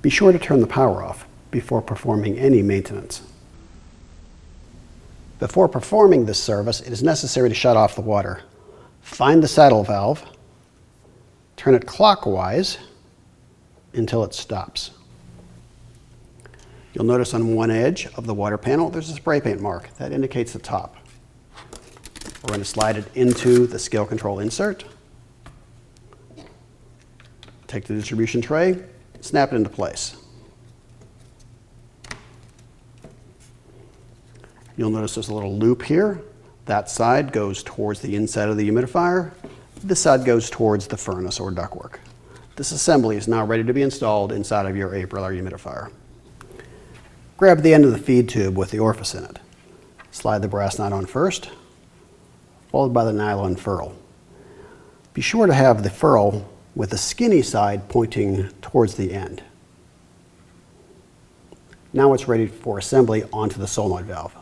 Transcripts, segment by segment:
Be sure to turn the power off before performing any maintenance. Before performing this service, it is necessary to shut off the water. Find the saddle valve, turn it clockwise until it stops. You'll notice on one edge of the water panel there's a spray paint mark. That indicates the top. We're going to slide it into the scale control insert. Take the distribution tray, snap it into place. You'll notice there's a little loop here. That side goes towards the inside of the humidifier. This side goes towards the furnace or ductwork. This assembly is now ready to be installed inside of your AprilAire humidifier. Grab the end of the feed tube with the orifice in it. Slide the brass nut on first, followed by the nylon ferrule. Be sure to have the ferrule with the skinny side pointing towards the end. Now it's ready for assembly onto the solenoid valve.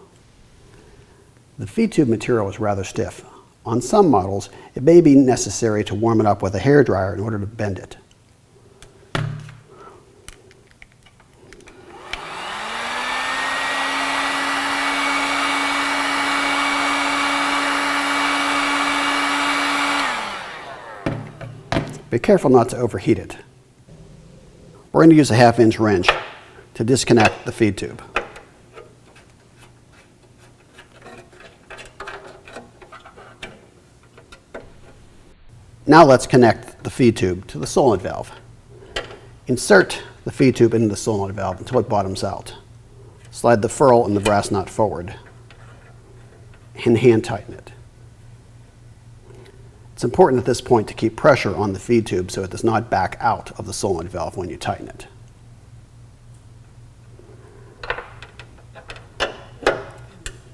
The feed tube material is rather stiff. On some models, it may be necessary to warm it up with a hairdryer in order to bend it. Be careful not to overheat it. We're going to use a 1/2-inch wrench to disconnect the feed tube. Now let's connect the feed tube to the solenoid valve. Insert the feed tube into the solenoid valve until it bottoms out. Slide the ferrule and the brass nut forward and hand tighten it. It's important at this point to keep pressure on the feed tube so it does not back out of the solenoid valve when you tighten it.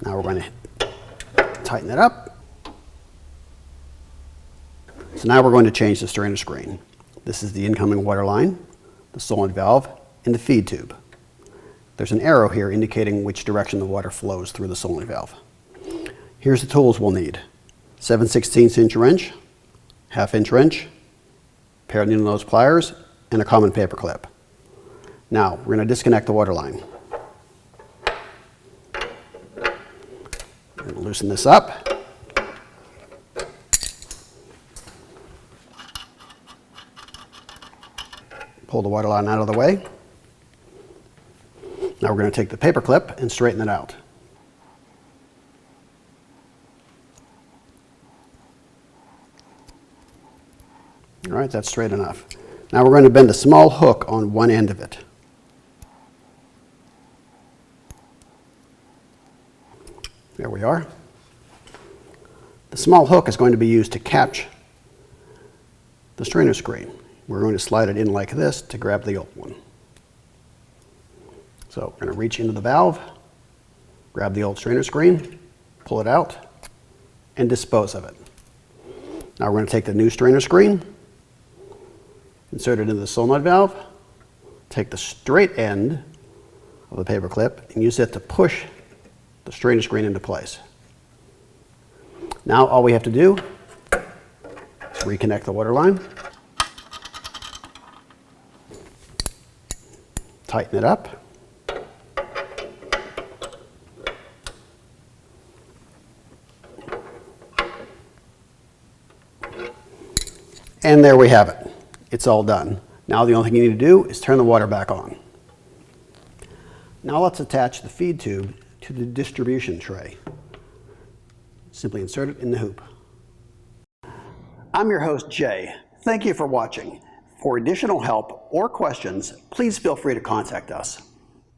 Now we're going to tighten it up. So now we're going to change the strainer screen. This is the incoming water line, the solenoid valve, and the feed tube. There's an arrow here indicating which direction the water flows through the solenoid valve. Here's the tools we'll need. 7/16" wrench, 1/2-inch wrench, pair of needle nose pliers, and a common paper clip. Now we're going to disconnect the water line. We're going to loosen this up. Pull the water line out of the way. Now we're going to take the paper clip and straighten it out. All right, that's straight enough. Now we're going to bend a small hook on one end of it. There we are. The small hook is going to be used to catch the strainer screen. We're going to slide it in like this to grab the old one. So we're going to reach into the valve, grab the old strainer screen, pull it out, and dispose of it. Now we're going to take the new strainer screen, insert it into the solenoid valve, take the straight end of the paper clip and use it to push the strainer screen into place. Now all we have to do is reconnect the water line, tighten it up, and there we have it. It's all done. Now the only thing you need to do is turn the water back on. Now let's attach the feed tube to the distribution tray. Simply insert it in the hoop. I'm your host, Jay. Thank you for watching. For additional help or questions, please feel free to contact us.